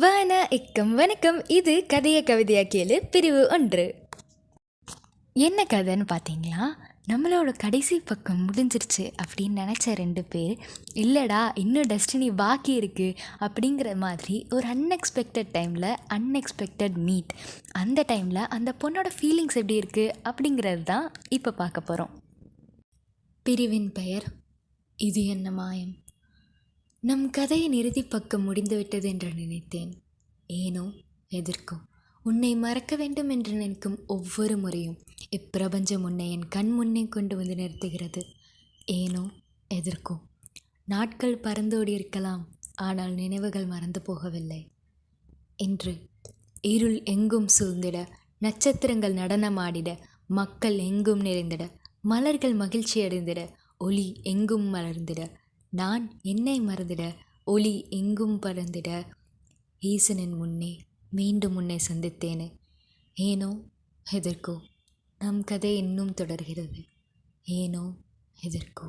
வணக்கம். இது கதையை கவிதையா கேளு பிரிவு 1. என்ன கதைன்னு பார்த்தீங்களா? நம்மளோட கடைசி பக்கம் முடிஞ்சிருச்சு அப்படின்னு நினச்ச 2 பேர், இல்லைடா இன்னும் டெஸ்டினி பாக்கி இருக்குது அப்படிங்கிற மாதிரி ஒரு அன்எக்ஸ்பெக்டட் டைமில் அன்எக்ஸ்பெக்டட் மீட். அந்த டைமில் அந்த பொண்ணோட ஃபீலிங்ஸ் எப்படி இருக்குது அப்படிங்கிறது தான் இப்போ பார்க்க போகிறோம். பிரிவின் பெயர் இது என்ன மாயம். நம் கதையின் இறுதிப் பக்கம் முடிந்துவிட்டது என்று நினைத்தேன். ஏனோ எதற்கோ உன்னை மறக்க வேண்டும் என்று நினைக்கும் ஒவ்வொரு முறையும் இப்பிரபஞ்சம் உன்னை என் கண் முன்னே கொண்டு வந்து நிறுத்துகிறது. ஏனோ எதற்கோ நாட்கள் பறந்தோடி இருக்கலாம், ஆனால் நினைவுகள் மறந்து போகவில்லை. இன்று இருள் எங்கும் சூழ்ந்திட, நட்சத்திரங்கள் நடனமாடிட, மக்கள் எங்கும் நிறைந்திட, மலர்கள் மகிழ்ச்சி அடைந்திட, ஒளி எங்கும் மலர்ந்திட, நான் என்னை மறந்திட, ஒளி எங்கும் பறந்திட, ஈசனின் முன்னே மீண்டும் உன்னை சந்தித்தேனே. ஏனோ எதற்கோ நம் கதை இன்னும் தொடர்கிறது. ஏனோ எதற்கோ.